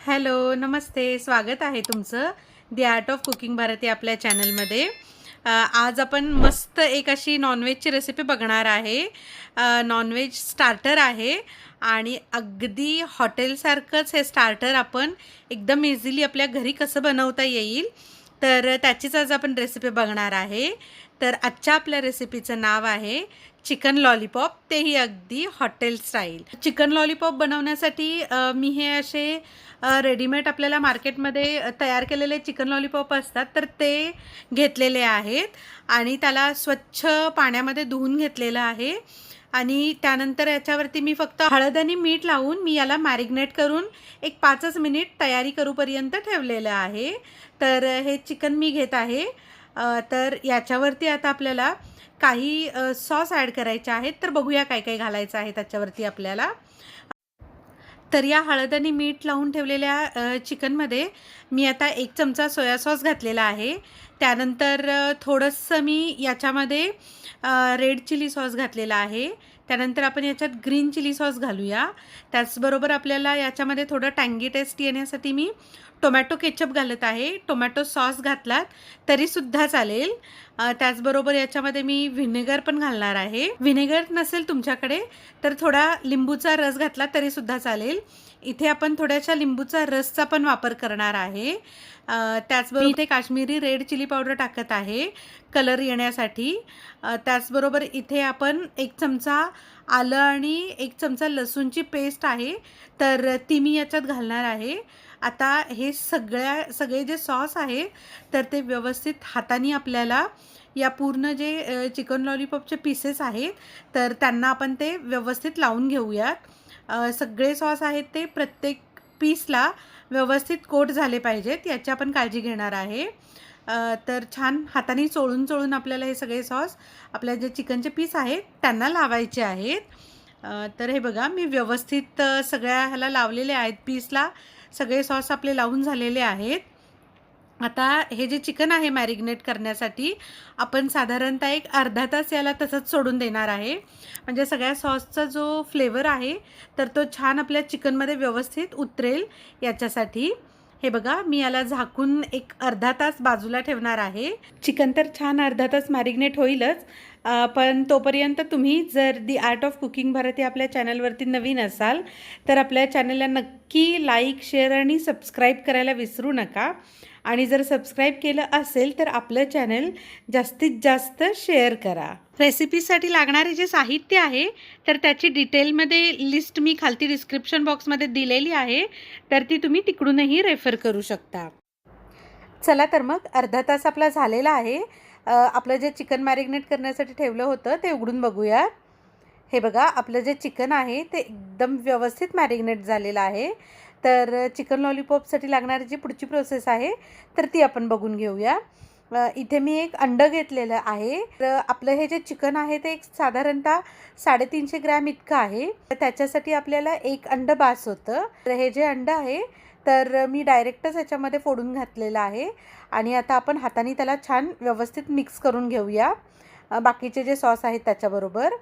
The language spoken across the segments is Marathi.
हॅलो, नमस्ते. स्वागत आहे तुमचं दी आर्ट ऑफ कुकिंग भारती आपल्या चॅनलमध्ये. आज आपण मस्त एक अशी नॉनव्हेजची रेसिपी बघणार आहे. नॉनव्हेज स्टार्टर आहे आणि अगदी हॉटेलसारखंच हे स्टार्टर आपण एकदम इझिली आपल्या घरी कसं बनवता येईल, तर त्याचीच आज आपण रेसिपी बघणार आहे. तर आजच्या आपल्या रेसिपीचं नाव आहे चिकन लॉलीपॉप, तेही अगदी हॉटेल स्टाईल. चिकन लॉलीपॉप बनवण्यासाठी मी हे असे रेडीमेड आपल्याला मार्केटमध्ये तयार केलेले चिकन लॉलीपॉप असतात, तर ते घेतलेले आहेत आणि त्याला स्वच्छ पाण्यामध्ये धुवून घेतलेलं आहे. आणि त्यानंतर याच्यावरती मी फक्त हळद आणि मीठ लावून मी याला मॅरिनेट करून एक 5 मिनिट तयारी करूपर्यंत ठेवलेलं आहे. तर हे चिकन मी घेत आहे. तर याच्यावरती आता आपल्याला काही सॉस ॲड करायचे आहेत. तर बघूया काय काय घालायचं आहे त्याच्यावरती आपल्याला. तर या हळद आणि मीठ लावून ठेवलेल्या चिकनमध्ये मी आता 1 चमचा सोया सॉस घातलेला आहे. त्यानंतर थोडंसं मी याच्यामध्ये रेड चिली सॉस घातलेला आहे. त्यानंतर आपण याच्यात ग्रीन चिली सॉस घालूया. त्याचबरोबर आपल्याला याच्यामध्ये थोडं टँगी टेस्ट येण्यासाठी मी टोमॅटो केचप घालत आहे. टोमॅटो सॉस घातलात तरीसुद्धा चालेल. त्याचबरोबर याच्यामध्ये मी व्हिनेगर पण घालणार आहे. व्हिनेगर नसेल तुमच्याकडे तर थोडा लिंबूचा रस घातला तरीसुद्धा चालेल. इथे आपण थोड्याशा लिंबूचा रसचा पण वापर करणार आहे. त्याचबरोबर इथे काश्मीरी रेड चिली पावडर टाकत आहे कलर येण्यासाठी. त्याचबरोबर इथे आपण 1 चमचा आलं आणि 1 चमचा लसूणची पेस्ट आहे, तर ती मी याच्यात घालणार आहे. आता हे सगळे जे सॉस आहे तर ते व्यवस्थित हाताने आपल्याला या पूर्ण जे चिकन लॉलीपॉपचे पीसेस आहेत तर त्यांना आपण ते व्यवस्थित लावून घेऊयात. सगळे सॉस आहेत ते प्रत्येक पीसला व्यवस्थित कोट झाले पाहिजेत याची आपण काळजी घेणार आहे. तर छान हाताने चोळून आपल्याला हे सगळे सॉस आपल्या जे चिकनचे पीस आहेत त्यांना लावायचे आहेत. तर हे बघा मी व्यवस्थित सगळ्या ह्याला लावलेले आहेत. पीसला सगळे सॉस आपले लावून झालेले आहेत. आता हे जे चिकन आहे मॅरिनेट करण्यासाठी आपण साधारणतः एक अर्धा तास याला तसंच सोडून देणार आहे. म्हणजे सगळ्या सॉसचा जो फ्लेवर आहे तर तो छान आपल्या चिकनमध्ये व्यवस्थित उतरेल याच्यासाठी. हे बघा मी याला झाकून एक अर्धा तास बाजूला ठेवणार आहे. चिकन तर छान अर्धा तास मॅरिनेट होईलच, पण तोपर्यंत तुम्ही जर दी आर्ट ऑफ कुकिंग भारती आपल्या चॅनलवरती नवीन असाल तर आपल्या चॅनलला नक्की लाईक, शेअर आणि सबस्क्राईब करायला विसरू नका. आणि जर सबस्क्राईब केलं असेल तर आपलं चॅनल जास्तीत जास्त शेअर करा. रेसिपीसाठी लागणारे जे साहित्य आहे तर त्याची डिटेलमध्ये लिस्ट मी खालती डिस्क्रिप्शन बॉक्समध्ये दिलेली आहे, तर ती तुम्ही तिकडूनही रेफर करू शकता. चला तर मग अर्धा तास आपला झालेला आहे. आपलं जे चिकन मॅरिनेट करण्यासाठी ठेवलं होतं ते उघडून बघूया. हे बघा आपलं जे चिकन आहे ते एकदम व्यवस्थित मॅरिनेट झालेलं आहे. तर चिकन लॉलीपॉपसाठी लागणारी जी पुढची प्रोसेस आहे तर ती आपण बघून घेऊया. इथे मी एक अंडं घेतलेलं आहे. तर आपलं हे जे चिकन आहे ते एक साधारणतः 350 ग्रॅम इतकं आहे. तर त्याच्यासाठी आपल्याला 1 अंडं बास होतं. तर हे जे अंडं आहे तर मी डायरेक्टच याच्यामध्ये फोडून घातलेलं आहे आणि आता आपण हाताने त्याला छान व्यवस्थित मिक्स करून घेऊया बाकीचे जे सॉस आहेत त्याच्याबरोबर.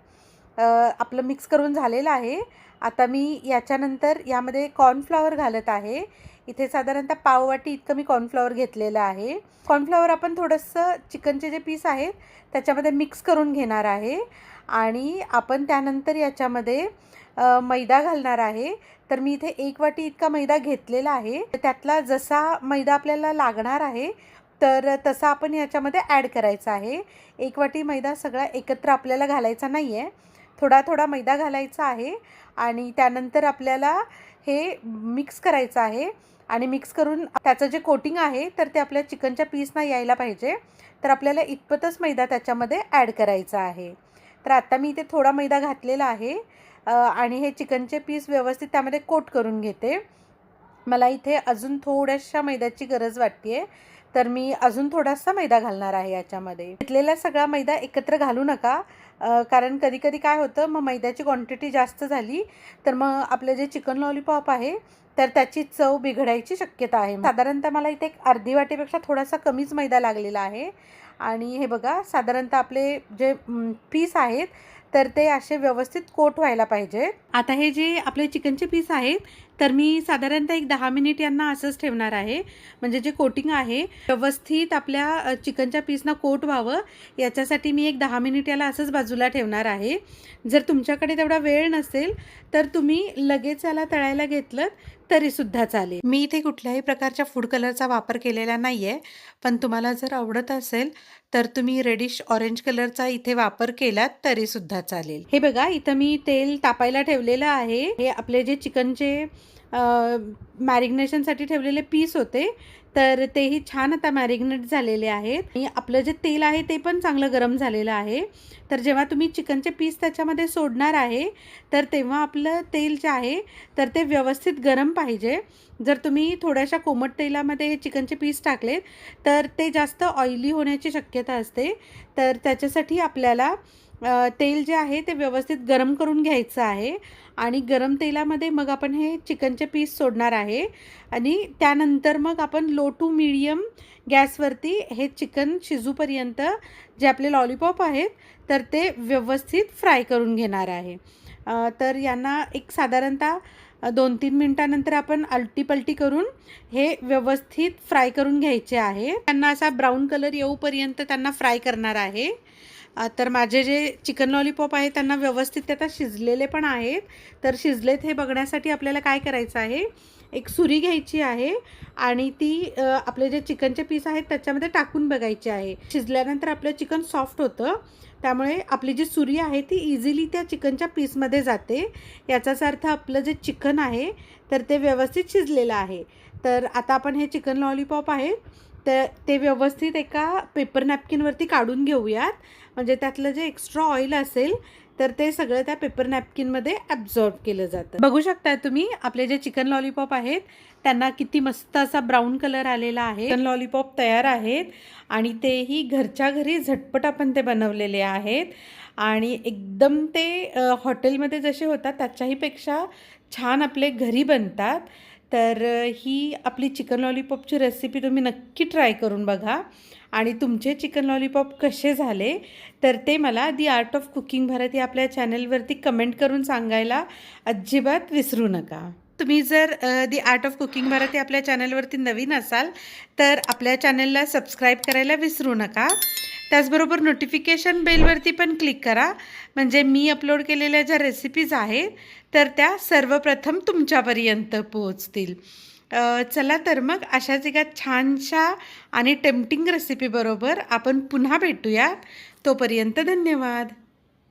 आपलं मिक्स करून झालेलं आहे. आता मी याच्यानंतर यामध्ये कॉर्नफ्लॉवर घालत आहे. इथे साधारणतः पाववाटी इतकं मी कॉर्नफ्लॉवर घेतलेलं आहे. कॉर्नफ्लॉवर आपण थोडंसं चिकनचे जे पीस आहेत त्याच्यामध्ये मिक्स करून घेणार आहे आणि आपण त्यानंतर याच्यामध्ये मैदा घालणार आहे. तर मी इथे 1 वाटी इतका मैदा घेतलेला आहे. त्यातला जसा मैदा आपल्याला लागणार आहे तर तसा आपण याच्यामध्ये ॲड करायचा आहे. 1 वाटी मैदा सगळा एकत्र आपल्याला घालायचा नाही आहे, थोडा थोडा मैदा घालायचा आहे आणि त्यानंतर आपल्याला हे मिक्स करायचं आहे. आणि मिक्स करून त्याचं जे कोटिंग आहे तर ते आपल्या चिकनच्या पीसना यायला पाहिजे, तर आपल्याला इतपतच मैदा त्याच्यामध्ये ॲड करायचा आहे. तर आता मी इथे थोडा मैदा घातलेला आहे आणि हे चिकनचे पीस व्यवस्थित त्यामध्ये कोट करून घेते. मला इथे अजून थोड्याशा मैद्याची गरज वाटते, तर मी अजून थोडासा मैदा घालणार आहे याच्यामध्ये. घेतलेला सगळा मैदा एकत्र घालू नका, कारण कधी काय होतं मग मैद्याची क्वांटिटी जास्त झाली तर मग आपलं जे चिकन लॉलीपॉप आहे तर त्याची चव बिघडायची शक्यता आहे. साधारणतः मला इथे 1/2 वाटीपेक्षा थोडासा कमीच मैदा लागलेला आहे. आणि हे बघा साधारणतः आपले जे पीस आहेत तर ते असे व्यवस्थित कोट व्हायला पाहिजे. आता हे जे आपले चिकनचे पीस आहेत तर मी साधारणतः एक 10 मिनिट यांना असंच ठेवणार आहे. म्हणजे जे कोटिंग आहे व्यवस्थित आपल्या चिकनच्या पीसना कोट व्हावं याच्यासाठी मी एक 10 मिनिट याला असंच बाजूला ठेवणार आहे. जर तुमच्याकडे तेवढा वेळ नसेल तर तुम्ही लगेच याला तळायला घेतलं तरीसुद्धा चालेल. मी इथे कुठल्याही प्रकारच्या फूड कलरचा वापर केलेला नाही आहे, पण तुम्हाला जर आवडत असेल तर तुम्ही रेडिश ऑरेंज कलरचा इथे वापर केलात तरीसुद्धा चालेल. हे बघा, इथं मी तेल तापायला ठेवलेलं आहे. हे आपले जे चिकनचे मॅरिग्नेशनसाठी ठेवलेले पीस होते, तर तेही छान आता मॅरिग्नेट झालेले आहेत आणि आपलं जे तेल आहे ते पण चांगलं गरम झालेलं आहे. तर जेव्हा तुम्ही चिकनचे पीस त्याच्यामध्ये सोडणार आहे तर तेव्हा आपलं तेल जे आहे तर ते व्यवस्थित गरम पाहिजे. जर तुम्ही थोड्याशा कोमट तेलामध्ये हे चिकनचे पीस टाकले तर ते जास्त ऑइली होण्याची शक्यता असते. तर त्याच्यासाठी आपल्याला तेल जे आहे ते व्यवस्थित गरम करून घ्यायचं आहे आणि गरम तेलामध्ये मग आपण हे चिकनचे पीस सोडणार आहे आणि त्यानंतर मग आपण लो टू मीडियम गॅसवरती हे चिकन शिजूपर्यंत जे आपले लॉलीपॉप आहेत तर ते व्यवस्थित फ्राय करून घेणार आहे. तर यांना एक साधारणतः 2-3 मिनटानंतर आपण आलटीपलटी करून हे व्यवस्थित फ्राय करून घ्यायचे आहे. त्यांना असा ब्राऊन कलर येऊपर्यंत त्यांना फ्राय करणार आहे. तर माझे जे चिकन लॉलीपॉप आहेत त्यांना व्यवस्थित ते आता शिजलेले पण आहेत. तर शिजलेत हे बघण्यासाठी आपल्याला काय करायचं आहे, एक सुरी घ्यायची आहे आणि ती आपले जे चिकनचे पीस आहेत त्याच्यामध्ये टाकून बघायची आहे. शिजल्यानंतर आपलं चिकन सॉफ्ट होतं, त्यामुळे आपली जी सुरी आहे ती इझिली त्या चिकनच्या पीसमध्ये जाते. याचाच अर्थ आपलं जे चिकन आहे तर ते व्यवस्थित शिजलेलं आहे. तर आता आपण हे चिकन लॉलीपॉप आहे तर ते व्यवस्थित एका पेपर नॅपकिनवरती काढून घेऊयात. म्हणजे त्यातलं जे एक्स्ट्रा ऑइल असेल तर ते सगळं त्या पेपर नॅपकिनमध्ये ॲब्झॉर्ब केलं जातं. बघू शकता तुम्ही आपले जे चिकन लॉलीपॉप आहेत त्यांना किती मस्त असा ब्राऊन कलर आलेला आहे. चिकन लॉलीपॉप तयार आहेत आणि तेही घरच्या घरी झटपट आपण ते बनवलेले आहेत आणि एकदम ते हॉटेलमध्ये जसे होतात त्याच्याही पेक्षा छान आपले घरी बनतात. तर ही आपली चिकन लॉलीपॉपची रेसिपी तुम्ही नक्की ट्राय करून बघा आणि तुमचे चिकन लॉलीपॉप कसे झाले तर ते मला दी आर्ट ऑफ कुकिंग भारत या आपल्या चॅनलवरती कमेंट करून सांगायला अजिबात विसरू नका. तुम्ही जर दी आर्ट ऑफ कुकिंग भारत या आपल्या चॅनलवरती नवीन असाल तर आपल्या चॅनलला सबस्क्राईब करायला विसरू नका. त्याचबरोबर नोटिफिकेशन बेलवरती पण क्लिक करा, म्हणजे मी अपलोड केलेल्या ज्या रेसिपीज आहेत तर त्या सर्वप्रथम तुमच्यापर्यंत पोहोचतील. चला तर मग अशाच एका छानशा आणि टेम्पटिंग रेसिपीबरोबर आपण पुन्हा भेटूयात. तोपर्यंत धन्यवाद.